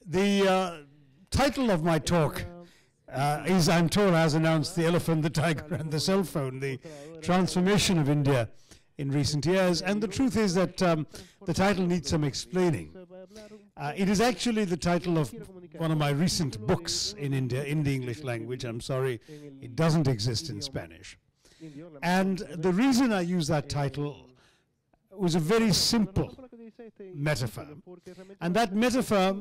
The title of my talk is, I'm told, as announced, The Elephant, the Tiger, and the Cell Phone, the transformation of India in recent years. And the truth is that the title needs some explaining. It is actually the title of one of my recent books in India, in the English language. I'm sorry, it doesn't exist in Spanish. And the reason I use that title was a very simple metaphor. And that metaphor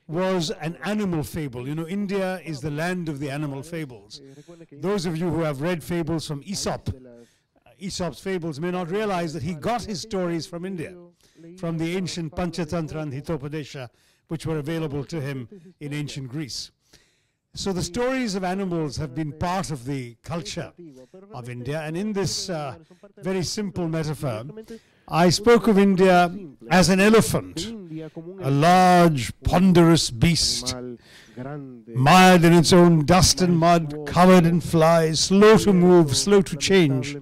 was an animal fable. You know, India is the land of the animal fables. Those of you who have read fables from Aesop's fables may not realize that he got his stories from India, from the ancient Panchatantra and Hitopadesha, which were available to him in ancient Greece. So the stories of animals have been part of the culture of India, and in this very simple metaphor, I spoke of India as an elephant, a large, ponderous beast, mired in its own dust and mud, covered in flies, slow to move, slow to change,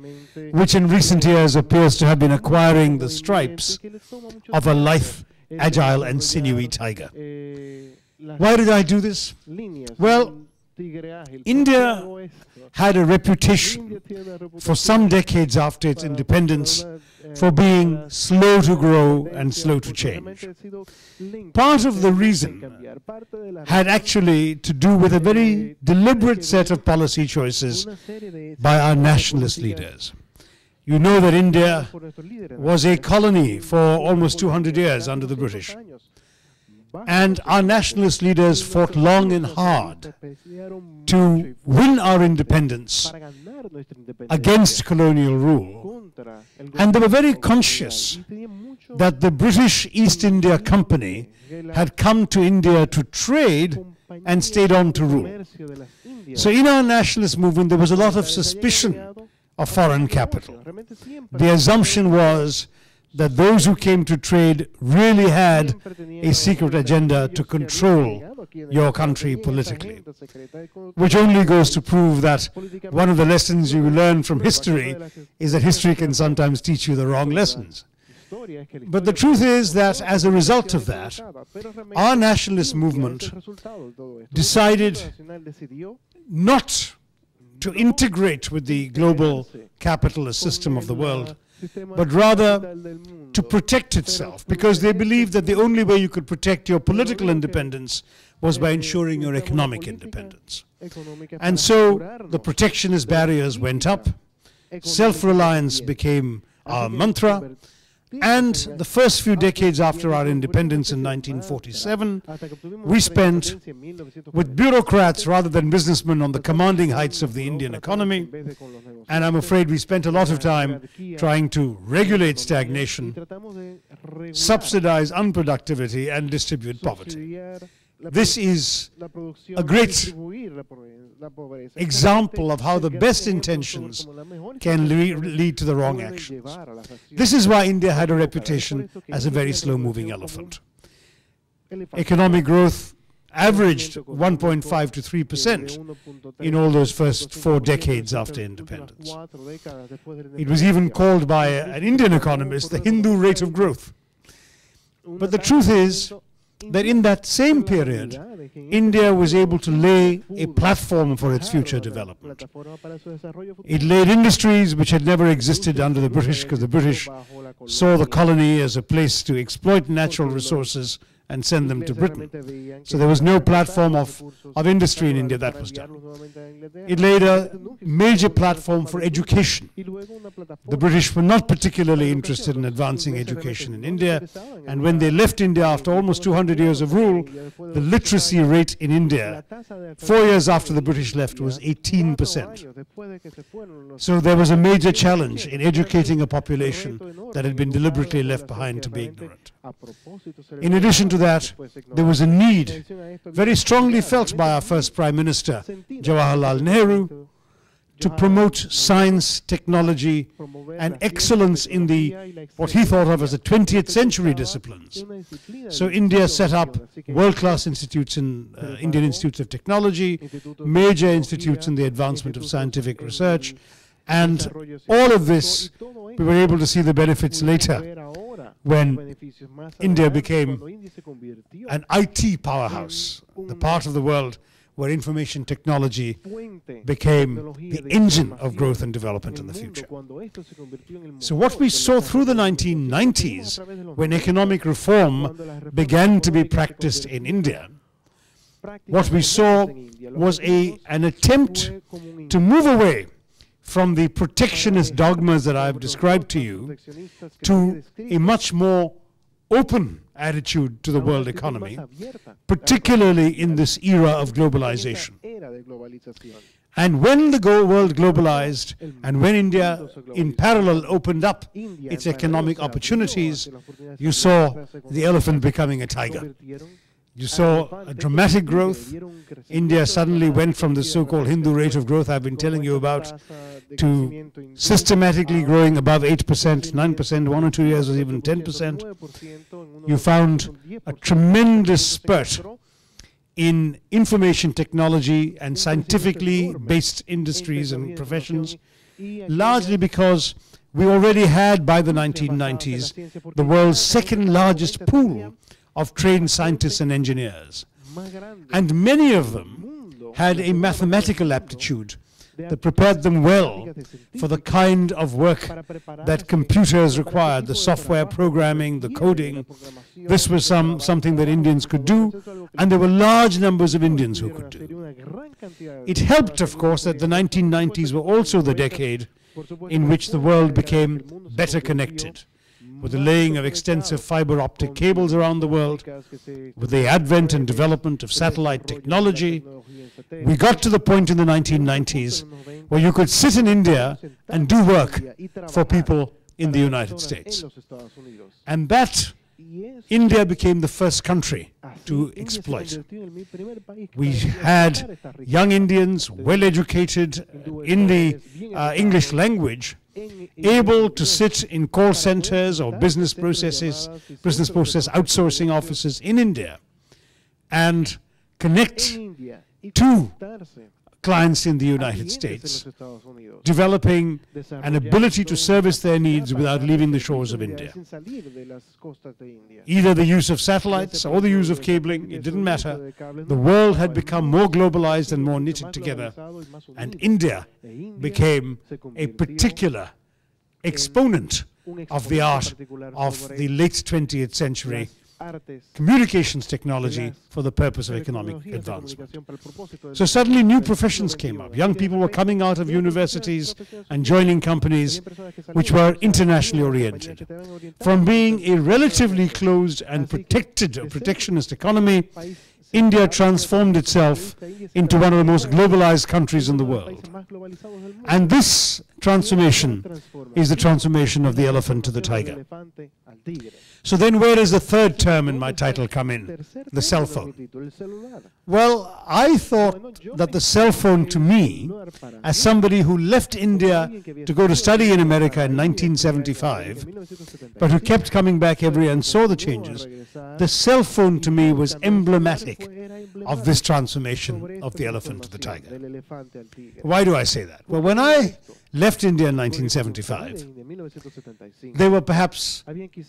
which in recent years appears to have been acquiring the stripes of a lithe, agile and sinewy tiger. Why did I do this? Well, India had a reputation for some decades after its independence for being slow to grow and slow to change. Part of the reason had actually to do with a very deliberate set of policy choices by our nationalist leaders. You know that India was a colony for almost 200 years under the British. And our nationalist leaders fought long and hard to win our independence against colonial rule. And they were very conscious that the British East India Company had come to India to trade and stayed on to rule. So in our nationalist movement, there was a lot of suspicion of foreign capital. The assumption was that those who came to trade really had a secret agenda to control your country politically, which only goes to prove that one of the lessons you learn from history is that history can sometimes teach you the wrong lessons. But the truth is that as a result of that, our nationalist movement decided not to integrate with the global capitalist system of the world, but rather to protect itself, because they believed that the only way you could protect your political independence was by ensuring your economic independence. And so the protectionist barriers went up, self-reliance became our mantra, and the first few decades after our independence in 1947, we spent with bureaucrats rather than businessmen on the commanding heights of the Indian economy. And I'm afraid we spent a lot of time trying to regulate stagnation, subsidize unproductivity, and distribute poverty. This is a great example of how the best intentions can lead to the wrong actions. This is why India had a reputation as a very slow-moving elephant. Economic growth averaged 1.5 to 3% in all those first 4 decades after independence. It was even called by an Indian economist the Hindu rate of growth. But the truth is that in that same period, India was able to lay a platform for its future development. It laid industries which had never existed under the British, because the British saw the colony as a place to exploit natural resources and send them to Britain. So there was no platform of industry in India that was done. It laid a major platform for education. The British were not particularly interested in advancing education in India, and when they left India after almost 200 years of rule, the literacy rate in India, 4 years after the British left, was 18%. So there was a major challenge in educating a population that had been deliberately left behind to be ignorant. In addition to that, there was a need, very strongly felt by our first Prime Minister, Jawaharlal Nehru, to promote science, technology, and excellence in the what he thought of as the 20th century disciplines. So India set up world-class institutes in Indian Institutes of Technology, major institutes in the advancement of scientific research, and all of this we were able to see the benefits later when India became an IT powerhouse, the part of the world where information technology became the engine of growth and development in the future. So what we saw through the 1990s, when economic reform began to be practiced in India, what we saw was an attempt to move away from the protectionist dogmas that I've described to you to a much more open attitude to the world economy, particularly in this era of globalization. And when the world globalized, and when India in parallel opened up its economic opportunities, you saw the elephant becoming a tiger. You saw a dramatic growth. India suddenly went from the so-called Hindu rate of growth I've been telling you about to systematically growing above 8%, 9%, 1 or 2 years was even 10%. You found a tremendous spurt in information technology and scientifically based industries and professions, largely because we already had, by the 1990s, the world's second largest pool of trained scientists and engineers. And many of them had a mathematical aptitude that prepared them well for the kind of work that computers required, the software programming, the coding. This was something that Indians could do, and there were large numbers of Indians who could do. It helped, of course, that the 1990s were also the decade in which the world became better connected, with the laying of extensive fiber optic cables around the world, with the advent and development of satellite technology. We got to the point in the 1990s where you could sit in India and do work for people in the United States. And that India became the first country to exploit. We had young Indians, well educated in the English language, able to sit in call centers or business process outsourcing offices in India and connect to clients in the United States, developing an ability to service their needs without leaving the shores of India. Either the use of satellites or the use of cabling, it didn't matter. The world had become more globalized and more knitted together, and India became a particular exponent of the art of the late 20th century communications technology for the purpose of economic advancement. So suddenly new professions came up. Young people were coming out of universities and joining companies which were internationally oriented. From being a relatively closed and protectionist economy, India transformed itself into one of the most globalized countries in the world. And this transformation is the transformation of the elephant to the tiger. So then where does the third term in my title come in? The cell phone. Well, I thought that the cell phone to me, as somebody who left India to go to study in America in 1975, but who kept coming back every year and saw the changes, the cell phone to me was emblematic of this transformation of the elephant to the tiger. Why do I say that? Well, when I left India in 1975, there were perhaps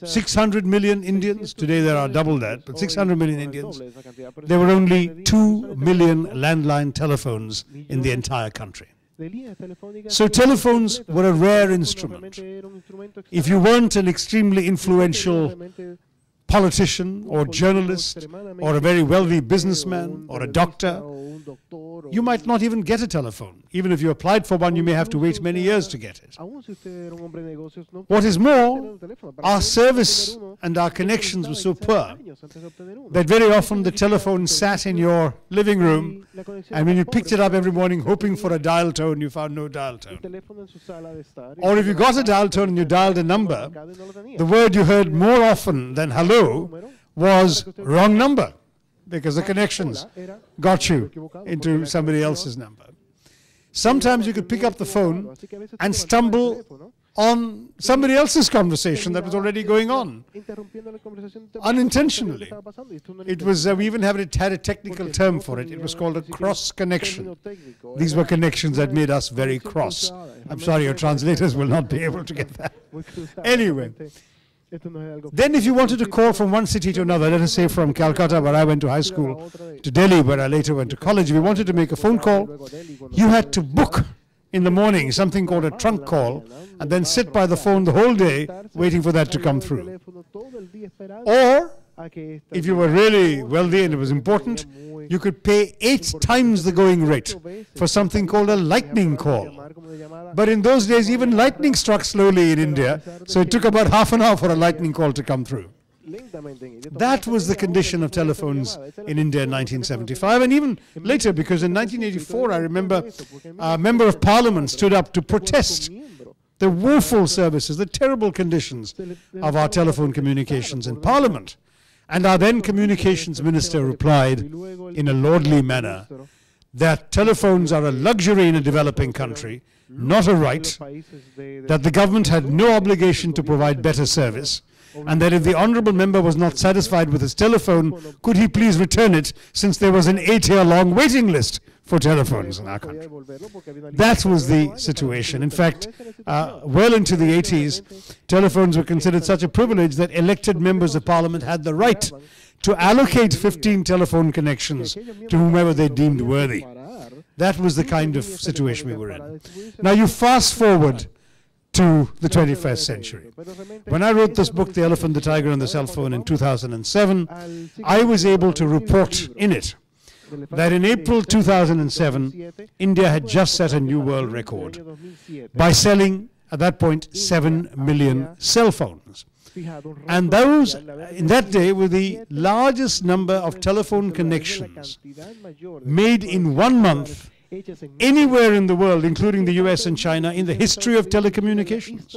600 million Indians. Today there are double that, but 600 million Indians. There were only 2 million landline telephones in the entire country. So telephones were a rare instrument. If you weren't an extremely influential politician or journalist or a very wealthy businessman or a doctor, you might not even get a telephone. Even if you applied for one, you may have to wait many years to get it. What is more, our service and our connections were so poor that very often the telephone sat in your living room, and when you picked it up every morning hoping for a dial tone, you found no dial tone. Or if you got a dial tone and you dialed a number, the word you heard more often than hello was wrong number, because the connections got you into somebody else's number. Sometimes you could pick up the phone and stumble on somebody else's conversation that was already going on, unintentionally. It was, we even had a technical term for it. It was called a cross connection. These were connections that made us very cross. I'm sorry, your translators will not be able to get that. Anyway, Then if you wanted to call from one city to another, let us say from Calcutta, where I went to high school, to Delhi, where I later went to college, if you wanted to make a phone call, you had to book in the morning something called a trunk call, and then sit by the phone the whole day waiting for that to come through. Or, if you were really wealthy and it was important, you could pay 8 times the going rate for something called a lightning call. But in those days, even lightning struck slowly in India, so it took about half an hour for a lightning call to come through. That was the condition of telephones in India in 1975, and even later, because in 1984, I remember a member of parliament stood up to protest the woeful services, the terrible conditions of our telephone communications in parliament. And our then communications minister replied in a lordly manner that telephones are a luxury in a developing country, not a right, that the government had no obligation to provide better service, and that if the honourable member was not satisfied with his telephone, could he please return it, since there was an 8-year-long waiting list for telephones in our country. That was the situation. In fact, well into the 80s, telephones were considered such a privilege that elected members of parliament had the right to allocate 15 telephone connections to whomever they deemed worthy. That was the kind of situation we were in. Now you fast forward to the 21st century. When I wrote this book, The Elephant, the Tiger and the Cell Phone, in 2007, I was able to report in it that in April 2007, India had just set a new world record by selling, at that point, 7 million cell phones. And those, in that day, were the largest number of telephone connections made in 1 month anywhere in the world, including the US and China, in the history of telecommunications.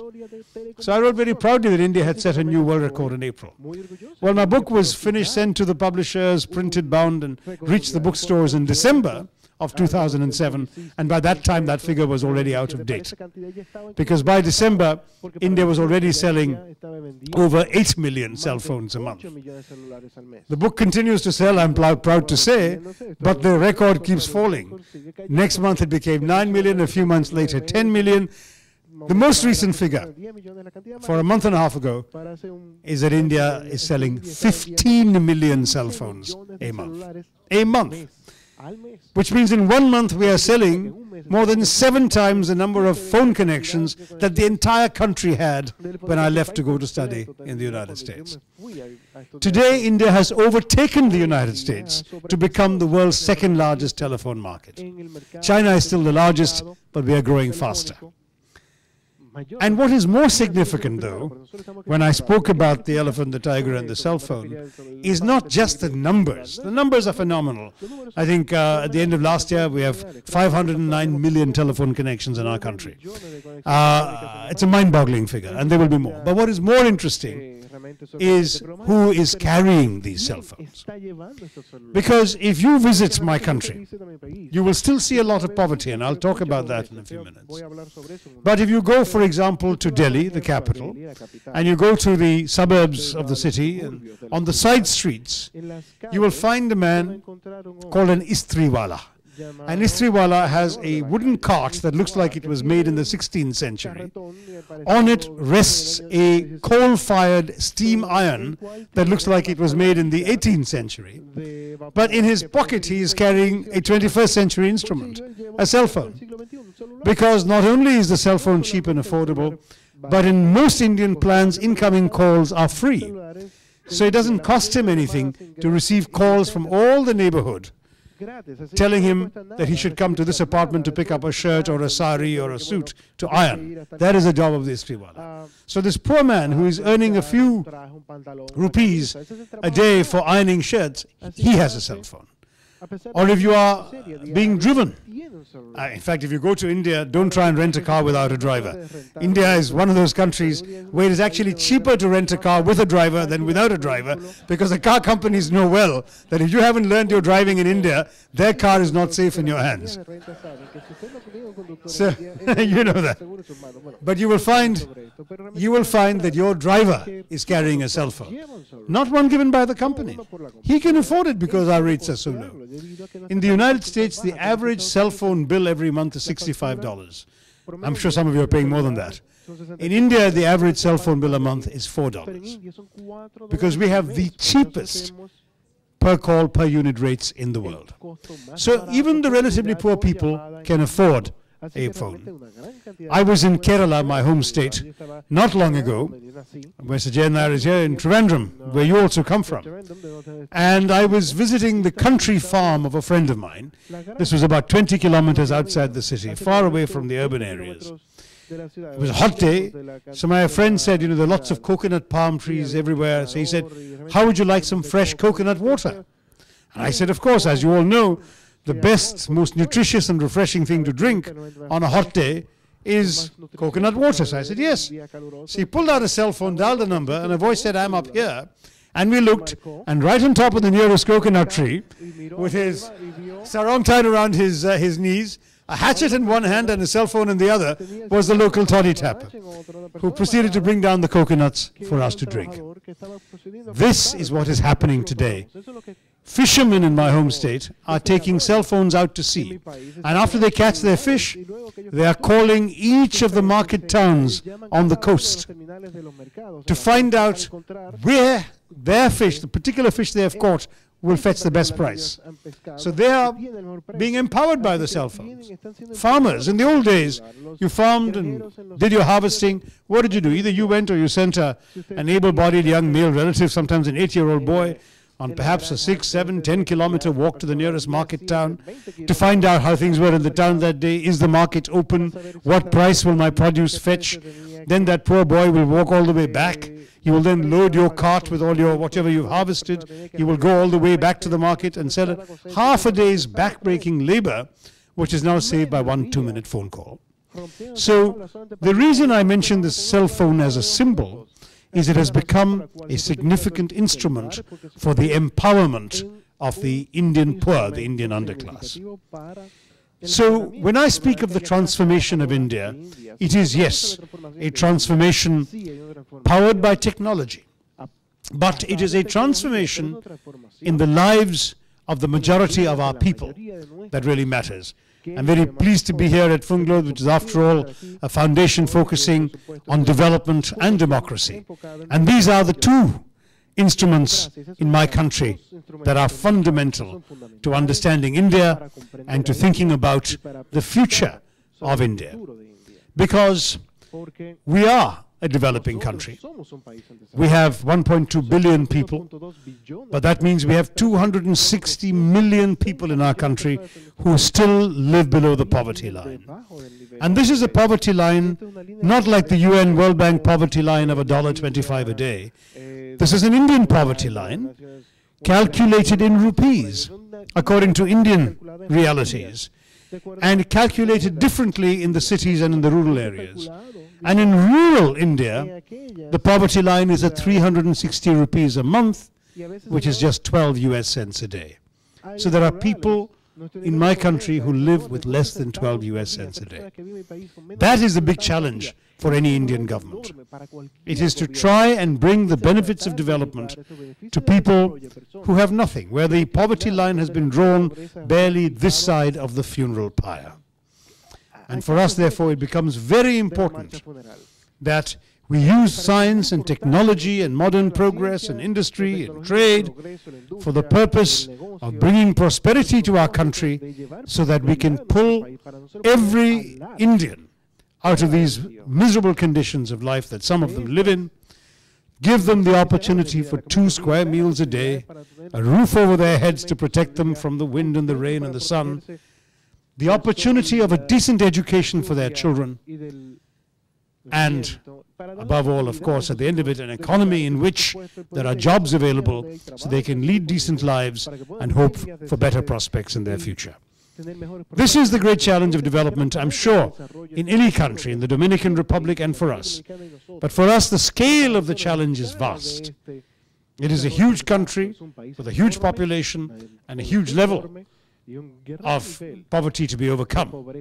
So I wrote very proudly that India had set a new world record in April. Well, my book was finished, sent to the publishers, printed, bound, and reached the bookstores in December of 2007, and by that time that figure was already out of date. Because by December, India was already selling over 8 million cell phones a month. The book continues to sell, I'm proud to say, but the record keeps falling. Next month it became 9 million, a few months later 10 million. The most recent figure, for a month and a half ago, is that India is selling 15 million cell phones a month. A month. Which means in 1 month we are selling more than 7 times the number of phone connections that the entire country had when I left to go to study in the United States. Today, India has overtaken the United States to become the world's 2nd largest telephone market. China is still the largest, but we are growing faster. And what is more significant, though, when I spoke about the elephant, the tiger, and the cell phone, is not just the numbers. The numbers are phenomenal. I think at the end of last year, we have 509 million telephone connections in our country. It's a mind-boggling figure, and there will be more. But what is more interesting is who is carrying these cell phones. Because if you visit my country, you will still see a lot of poverty, and I'll talk about that in a few minutes. But if you go, for example, to Delhi, the capital, and you go to the suburbs of the city, and on the side streets, you will find a man called an istriwala. An istriwala has a wooden cart that looks like it was made in the 16th century. On it rests a coal-fired steam iron that looks like it was made in the 18th century. But in his pocket he is carrying a 21st century instrument, a cell phone. Because not only is the cell phone cheap and affordable, but in most Indian plans incoming calls are free. So it doesn't cost him anything to receive calls from all the neighborhood telling him that he should come to this apartment to pick up a shirt or a sari or a suit to iron. That is the job of the istriwala. So this poor man who is earning a few rupees a day for ironing shirts, he has a cell phone. Or if you are being driven. In fact, if you go to India, don't try and rent a car without a driver. India is one of those countries where it is actually cheaper to rent a car with a driver than without a driver, because the car companies know well that if you haven't learned your driving in India, their car is not safe in your hands. So, you know that. But you will find that your driver is carrying a cell phone. Not one given by the company. He can afford it because our rates are so low. In the United States, the average cell phone bill every month is $65. I'm sure some of you are paying more than that. In India, the average cell phone bill a month is $4 because we have the cheapest per call per unit rates in the world. So even the relatively poor people can afford a phone. I was in Kerala, my home state, not long ago. Mr. Jayanar is here in Trivandrum, where you also come from. And I was visiting the country farm of a friend of mine. This was about 20 kilometers outside the city, far away from the urban areas. It was a hot day, so my friend said, you know, there are lots of coconut palm trees everywhere. So he said, how would you like some fresh coconut water? And I said, of course, as you all know, the best, most nutritious and refreshing thing to drink on a hot day is coconut water. So I said, yes. So he pulled out a cell phone, dialed the number, and a voice said, I'm up here. And we looked, and right on top of the nearest coconut tree, with his sarong tied around his knees, a hatchet in one hand and a cell phone in the other, was the local toddy tapper, who proceeded to bring down the coconuts for us to drink. This is what is happening today. Fishermen in my home state are taking cell phones out to sea, and after they catch their fish, they are calling each of the market towns on the coast to find out where their fish, the particular fish they have caught, will fetch the best price. So they are being empowered by the cell phones. Farmers, in the old days, you farmed and did your harvesting. What did you do? Either you went or you sent an able-bodied young male relative, sometimes an 8-year-old boy, on perhaps a 6, 7, 10-kilometer walk to the nearest market town to find out how things were in the town that day. Is the market open? What price will my produce fetch? Then that poor boy will walk all the way back. You will then load your cart with all your whatever you've harvested. You will go all the way back to the market and sell it. Half a day's back-breaking labor, which is now saved by one 2-minute phone call. So the reason I mention this cell phone as a symbol is it has become a significant instrument for the empowerment of the Indian poor, the Indian underclass. So when I speak of the transformation of India, it is, yes, a transformation powered by technology, but it is a transformation in the lives of the majority of our people that really matters. I'm very pleased to be here at FUNGLODE, which is, after all, a foundation focusing on development and democracy. And these are the two instruments in my country that are fundamental to understanding India and to thinking about the future of India. Because we are a developing country. We have 1.2 billion people, but that means we have 260 million people in our country who still live below the poverty line. And this is a poverty line not like the UN World Bank poverty line of $1.25 a day. This is an Indian poverty line calculated in rupees according to Indian realities and calculated differently in the cities and in the rural areas. And in rural India, the poverty line is at 360 rupees a month, which is just 12 US cents a day. So there are people in my country who live with less than 12 US cents a day. That is the big challenge for any Indian government. It is to try and bring the benefits of development to people who have nothing, where the poverty line has been drawn barely this side of the funeral pyre. And for us, therefore, it becomes very important that we use science and technology and modern progress and industry and trade for the purpose of bringing prosperity to our country so that we can pull every Indian out of these miserable conditions of life that some of them live in, give them the opportunity for 2 square meals a day, a roof over their heads to protect them from the wind and the rain and the sun, the opportunity of a decent education for their children, and above all, of course, at the end of it, an economy in which there are jobs available so they can lead decent lives and hope for better prospects in their future. This is the great challenge of development, I'm sure, in any country, in the Dominican Republic and for us. But for us, the scale of the challenge is vast. It is a huge country with a huge population and a huge level of poverty to be overcome.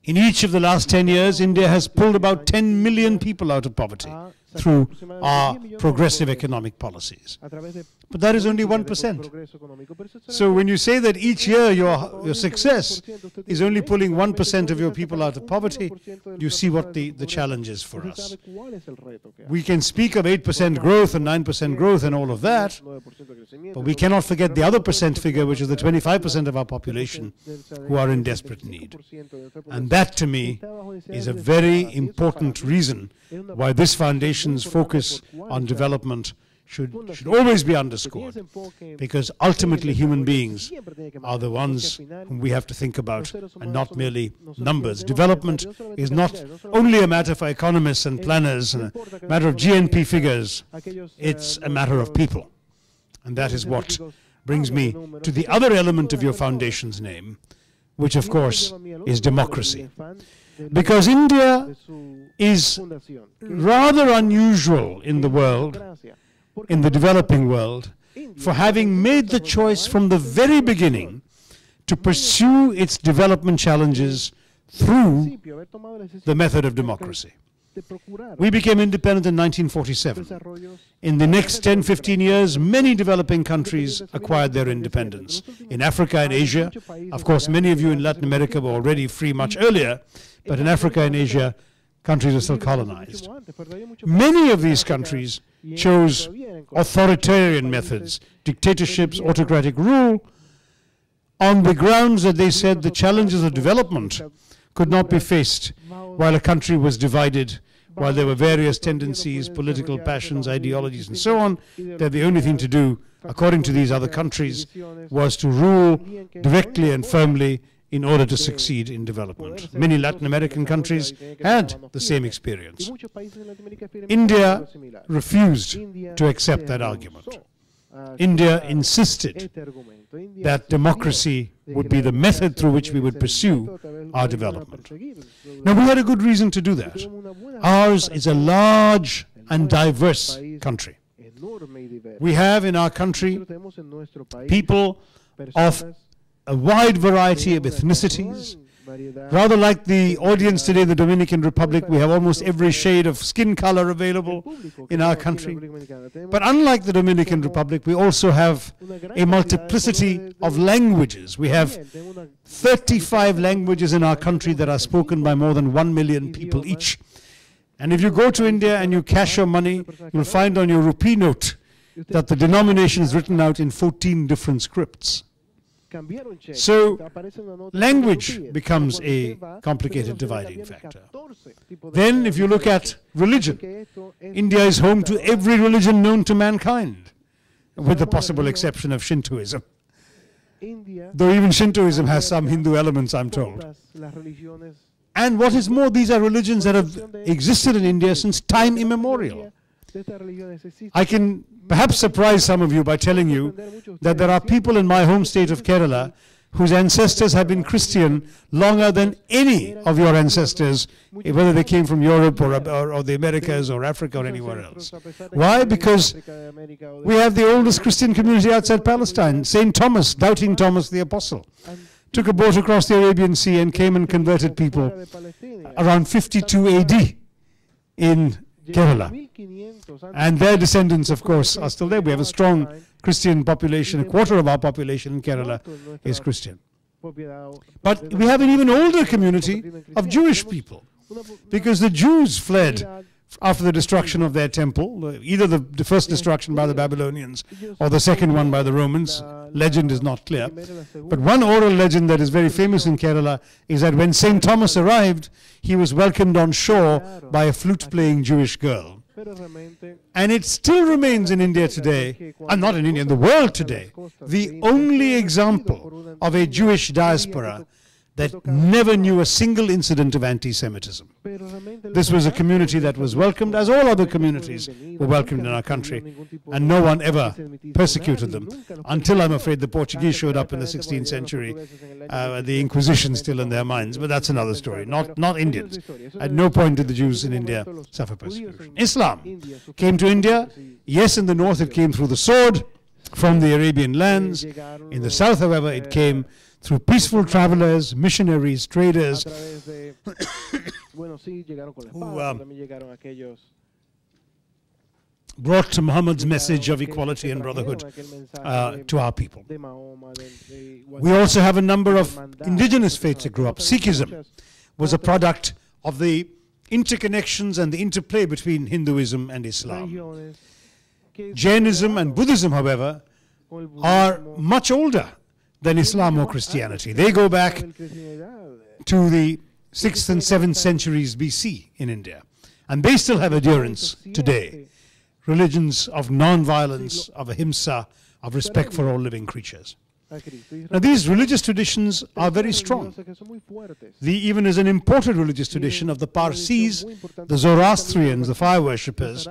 In each of the last 10 years, India has pulled about 10 million people out of poverty. through our progressive economic policies. But that is only 1%. So when you say that each year your success is only pulling 1% of your people out of poverty, you see what the challenge is for us. We can speak of 8% growth and 9% growth and all of that, but we cannot forget the other percent figure, which is the 25% of our population who are in desperate need. And that, to me, is a very important reason why this foundation's focus on development should always be underscored, because ultimately human beings are the ones whom we have to think about and not merely numbers. Development is not only a matter for economists and planners, and a matter of GNP figures. It's a matter of people. And that is what brings me to the other element of your foundation's name, which of course is democracy. Because India is rather unusual in the world, in the developing world, for having made the choice from the very beginning to pursue its development challenges through the method of democracy. We became independent in 1947. In the next 10-15 years, many developing countries acquired their independence. In Africa and Asia, of course, many of you in Latin America were already free much earlier, but in Africa and Asia, countries are still colonized. Many of these countries chose authoritarian methods, dictatorships, autocratic rule, on the grounds that they said the challenges of development could not be faced while a country was divided, while there were various tendencies, political passions, ideologies, and so on, that the only thing to do, according to these other countries, was to rule directly and firmly in order to succeed in development. Many Latin American countries had the same experience. India refused to accept that argument. India insisted that democracy would be the method through which we would pursue our development. Now, we had a good reason to do that. Ours is a large and diverse country. We have in our country people of a wide variety of ethnicities. Rather like the audience today in the Dominican Republic, we have almost every shade of skin color available in our country. But unlike the Dominican Republic, we also have a multiplicity of languages. We have 35 languages in our country that are spoken by more than 1 million people each. And if you go to India and you cash your money, you'll find on your rupee note that the denomination is written out in 14 different scripts. So language becomes a complicated dividing factor. Then if you look at religion, India is home to every religion known to mankind, with the possible exception of Shintoism. Though even Shintoism has some Hindu elements, I'm told. And what is more, these are religions that have existed in India since time immemorial. I can perhaps surprise some of you by telling you that there are people in my home state of Kerala whose ancestors have been Christian longer than any of your ancestors, whether they came from Europe or the Americas or Africa or anywhere else. Why? Because we have the oldest Christian community outside Palestine. St. Thomas, doubting Thomas the Apostle, took a boat across the Arabian Sea and came and converted people around 52 AD in Kerala. And their descendants, of course, are still there. We have a strong Christian population. A quarter of our population in Kerala is Christian. But we have an even older community of Jewish people, because the Jews fled after the destruction of their temple, either the first destruction by the Babylonians or the second one by the Romans. Legend is not clear. But one oral legend that is very famous in Kerala is that when St. Thomas arrived, he was welcomed on shore by a flute-playing Jewish girl. And it still remains in India today, and not in India, in the world today, the only example of a Jewish diaspora that never knew a single incident of anti-Semitism. This was a community that was welcomed, as all other communities were welcomed in our country, and no one ever persecuted them, until, I'm afraid, the Portuguese showed up in the 16th century, the Inquisition still in their minds, but that's another story, not Indians. At no point did the Jews in India suffer persecution. Islam came to India. Yes, in the north it came through the sword from the Arabian lands. In the south, however, it came through peaceful travelers, missionaries, traders, who brought Muhammad's message of equality and brotherhood to our people. We also have a number of indigenous faiths that grew up. Sikhism was a product of the interconnections and the interplay between Hinduism and Islam. Jainism and Buddhism, however, are much older than Islam or Christianity. They go back to the 6th and 7th centuries BC in India. And they still have adherents today. Religions of non-violence, of ahimsa, of respect for all living creatures. Now these religious traditions are very strong. Even as an imported religious tradition of the Parsis, the Zoroastrians, the fire worshippers,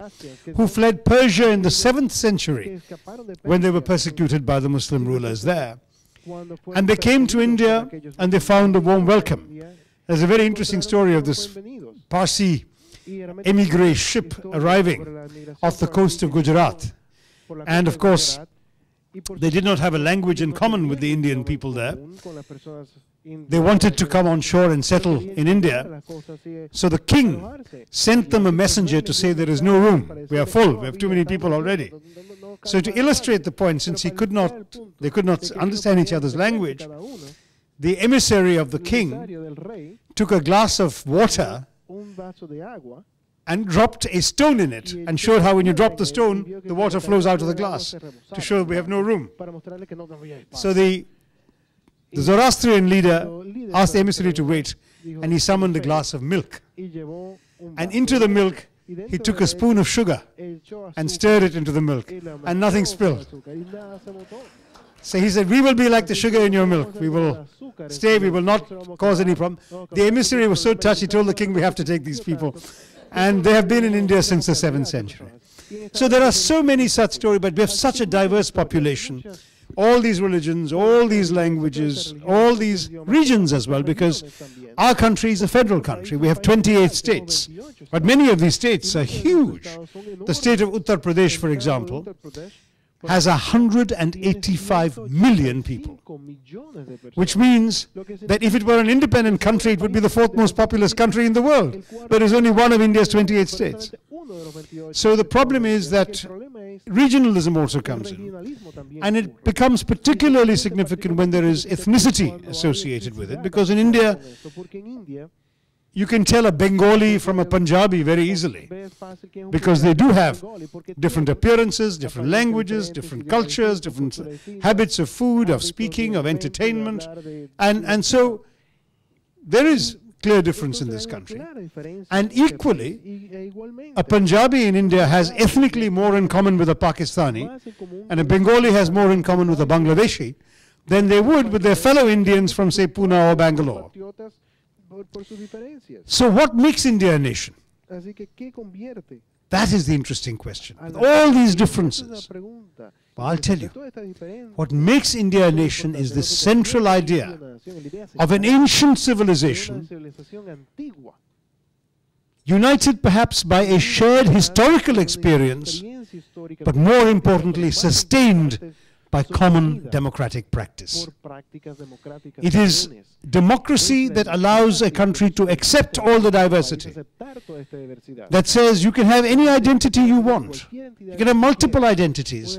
who fled Persia in the 7th century when they were persecuted by the Muslim rulers there. And they came to India and they found a warm welcome. There's a very interesting story of this Parsi emigre ship arriving off the coast of Gujarat. And of course, they did not have a language in common with the Indian people there. They wanted to come on shore and settle in India. So the king sent them a messenger to say there is no room. We are full. We have too many people already. So to illustrate the point, since they could not understand each other's language, the emissary of the king took a glass of water and dropped a stone in it and showed how when you drop the stone, the water flows out of the glass to show we have no room. So the Zoroastrian leader asked the emissary to wait, and he summoned a glass of milk. And into the milk, he took a spoon of sugar and stirred it into the milk, and nothing spilled. So he said, we will be like the sugar in your milk. We will stay, we will not cause any problem. The emissary was so touched, he told the king, we have to take these people. And they have been in India since the 7th century. So there are so many such stories, but we have such a diverse population. All these religions, all these languages, all these regions as well, because our country is a federal country. We have 28 states, but many of these states are huge. The state of Uttar Pradesh, for example, has 185 million people, which means that if it were an independent country, it would be the 4th most populous country in the world, but it's only one of India's 28 states. So the problem is that regionalism also comes in, and it becomes particularly significant when there is ethnicity associated with it, because in India, you can tell a Bengali from a Punjabi very easily, because they do have different appearances, different languages, different cultures, different habits of food, of speaking, of entertainment, and so there is clear difference in this country. And equally, a Punjabi in India has ethnically more in common with a Pakistani, and a Bengali has more in common with a Bangladeshi than they would with their fellow Indians from, say, Pune or Bangalore. So what makes India a nation? That is the interesting question. With all these differences, but I'll tell you, what makes India a nation is the central idea of an ancient civilization united perhaps by a shared historical experience, but more importantly sustained by common democratic practice. It is democracy that allows a country to accept all the diversity, that says you can have any identity you want. You can have multiple identities,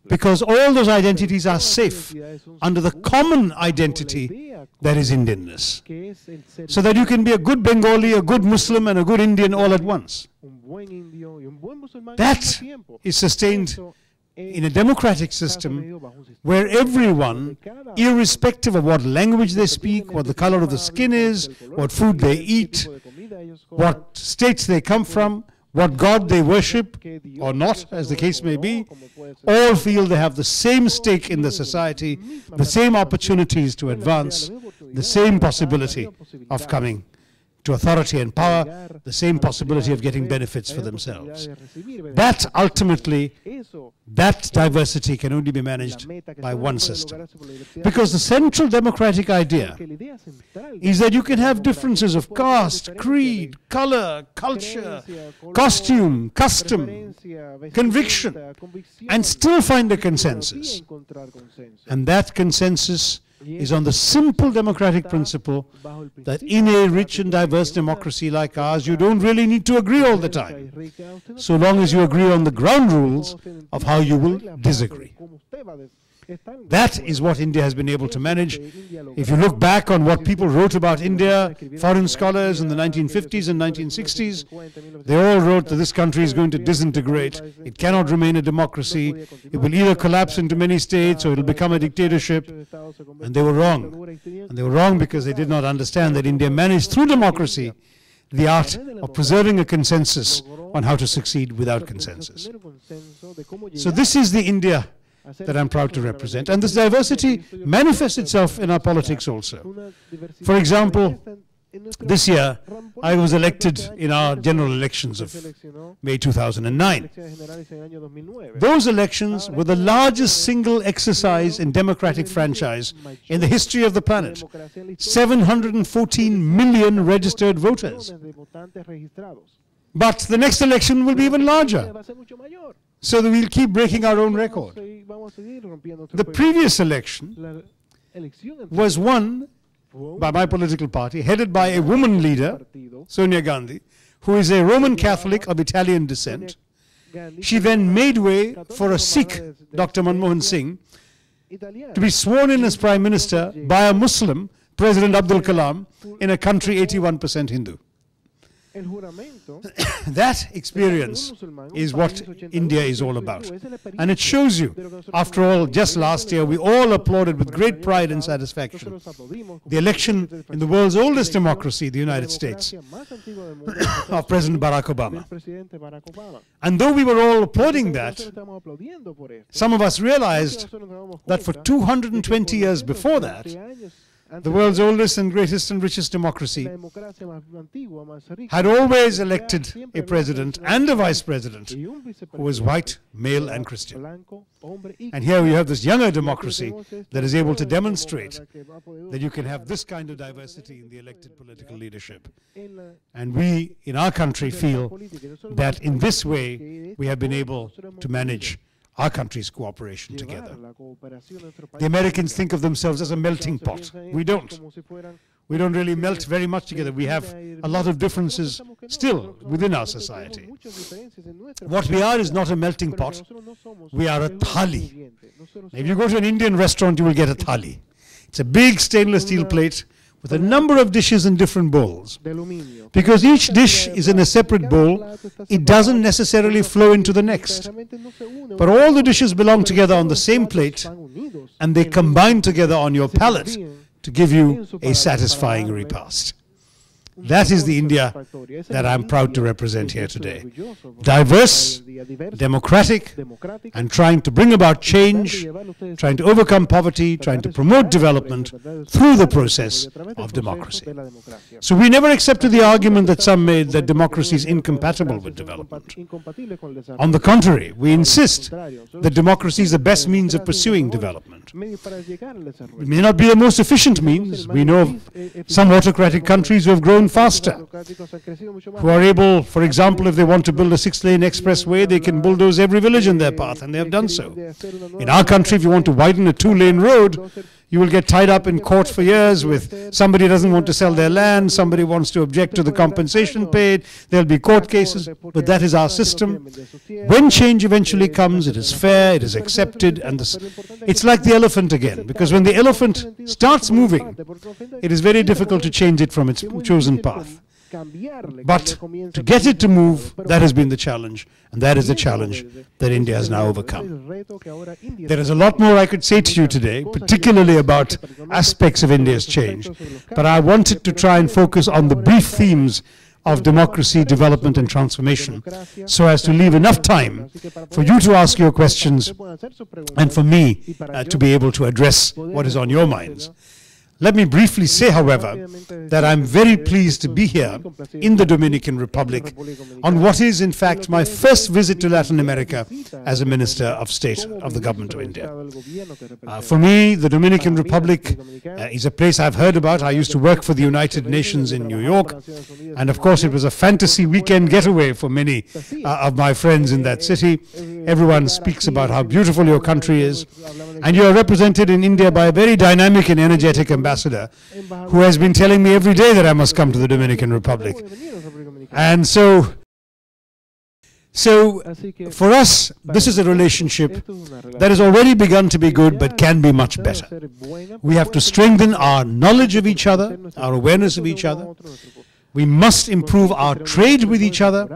because all those identities are safe under the common identity that is Indianness. So that you can be a good Bengali, a good Muslim, and a good Indian all at once. That is sustained in a democratic system where everyone, irrespective of what language they speak, what the color of the skin is, what food they eat, what states they come from, what God they worship or not, as the case may be, all feel they have the same stake in the society, the same opportunities to advance, the same possibility of coming to authority and power, the same possibility of getting benefits for themselves. That ultimately, that diversity can only be managed by one system. Because the central democratic idea is that you can have differences of caste, creed, color, culture, costume, custom, conviction, and still find a consensus. And that consensus is on the simple democratic principle that in a rich and diverse democracy like ours, you don't really need to agree all the time, so long as you agree on the ground rules of how you will disagree. That is what India has been able to manage. If you look back on what people wrote about India, foreign scholars in the 1950s and 1960s, they all wrote that this country is going to disintegrate. It cannot remain a democracy. It will either collapse into many states or it will become a dictatorship. And they were wrong. And they were wrong because they did not understand that India managed through democracy the art of preserving a consensus on how to succeed without consensus. So this is the India that I'm proud to represent. And this diversity manifests itself in our politics also. For example, this year, I was elected in our general elections of May 2009. Those elections were the largest single exercise in democratic franchise in the history of the planet. 714 million registered voters. But the next election will be even larger. So that we'll keep breaking our own record. The previous election was won by my political party, headed by a woman leader, Sonia Gandhi, who is a Roman Catholic of Italian descent. She then made way for a Sikh, Dr. Manmohan Singh, to be sworn in as Prime Minister by a Muslim, President Abdul Kalam, in a country 81% Hindu. That experience is what India is all about. And it shows you, after all, just last year, we all applauded with great pride and satisfaction the election in the world's oldest democracy, the United States, of President Barack Obama. And though we were all applauding that, some of us realized that for 220 years before that, the world's oldest and greatest and richest democracy had always elected a president and a vice president who was white, male, and Christian. And here we have this younger democracy that is able to demonstrate that you can have this kind of diversity in the elected political leadership. And we, in our country, feel that in this way we have been able to manage our country's cooperation together. The Americans think of themselves as a melting pot. We don't. We don't really melt very much together. We have a lot of differences still within our society. What we are is not a melting pot. We are a thali. If you go to an Indian restaurant, you will get a thali. It's a big stainless steel plate with a number of dishes in different bowls. Because each dish is in a separate bowl, it doesn't necessarily flow into the next. But all the dishes belong together on the same plate, and they combine together on your palate to give you a satisfying repast. That is the India that I'm proud to represent here today. Diverse, democratic, and trying to bring about change, trying to overcome poverty, trying to promote development through the process of democracy. So we never accepted the argument that some made that democracy is incompatible with development. On the contrary, we insist that democracy is the best means of pursuing development. It may not be the most efficient means. We know of some autocratic countries who have grown faster, who are able, for example, if they want to build a 6-lane expressway, they can bulldoze every village in their path, and they have done so. In our country, if you want to widen a 2-lane road, you will get tied up in court for years with somebody doesn't want to sell their land, somebody wants to object to the compensation paid, there'll be court cases, but that is our system. When change eventually comes, it is fair, it is accepted, and it's like the elephant again, because when the elephant starts moving, it is very difficult to change it from its chosen path. But to get it to move, that has been the challenge, and that is the challenge that India has now overcome. There is a lot more I could say to you today, particularly about aspects of India's change, but I wanted to try and focus on the brief themes of democracy, development, and transformation, so as to leave enough time for you to ask your questions and for me to be able to address what is on your minds. Let me briefly say, however, that I'm very pleased to be here in the Dominican Republic on what is, in fact, my first visit to Latin America as a Minister of State of the Government of India. For me, the Dominican Republic is a place I've heard about. I used to work for the United Nations in New York, and of course it was a fantasy weekend getaway for many of my friends in that city. Everyone speaks about how beautiful your country is, and you are represented in India by a very dynamic and energetic ambassador who has been telling me every day that I must come to the Dominican Republic. And so for us, this is a relationship that has already begun to be good but can be much better. We have to strengthen our knowledge of each other, our awareness of each other. We must improve our trade with each other,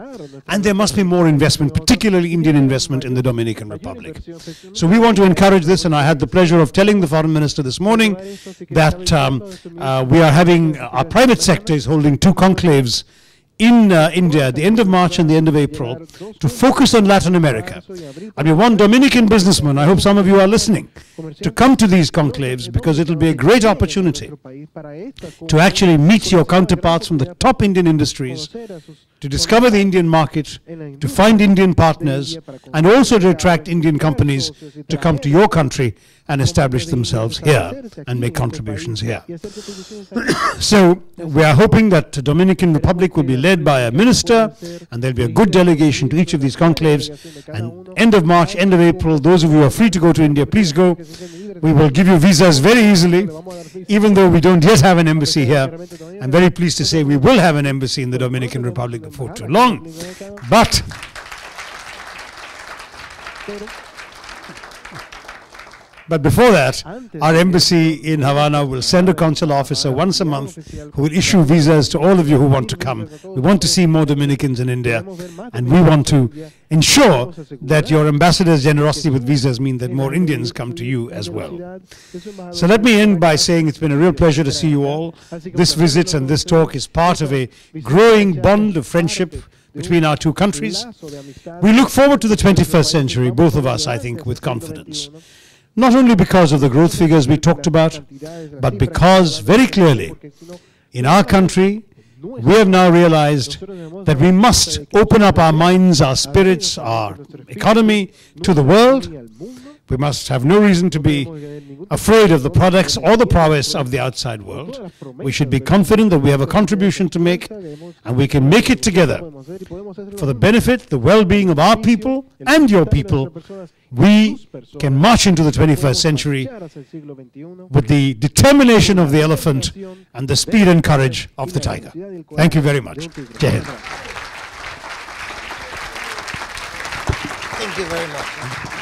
and there must be more investment, particularly Indian investment in the Dominican Republic. So we want to encourage this, and I had the pleasure of telling the Foreign Minister this morning that we are having, our private sector is holding 2 conclaves in India at the end of March and the end of April to focus on Latin America. I mean, one Dominican businessman, I hope some of you are listening, to come to these conclaves because it will be a great opportunity to actually meet your counterparts from the top Indian industries, to discover the Indian market, to find Indian partners, and also to attract Indian companies to come to your country and establish themselves here and make contributions here. So we are hoping that the Dominican Republic will be led by a minister, and there will be a good delegation to each of these conclaves. And end of March, end of April, those of you who are free to go to India, please go. We will give you visas very easily, even though we don't yet have an embassy here. I'm very pleased to say we will have an embassy in the Dominican Republic before too long. But before that, our embassy in Havana will send a consular officer once a month who will issue visas to all of you who want to come. We want to see more Dominicans in India, and we want to ensure that your ambassador's generosity with visas mean that more Indians come to you as well. So let me end by saying it's been a real pleasure to see you all. This visit and this talk is part of a growing bond of friendship between our 2 countries. We look forward to the 21st century, both of us, I think, with confidence. Not only because of the growth figures we talked about, but because, very clearly, in our country, we have now realized that we must open up our minds, our spirits, our economy to the world. We must have no reason to be afraid of the products or the prowess of the outside world. We should be confident that we have a contribution to make, and we can make it together for the benefit, the well-being of our people and your people. We can march into the 21st century with the determination of the elephant and the speed and courage of the tiger. Thank you very much. Jai Hind. Thank you very much.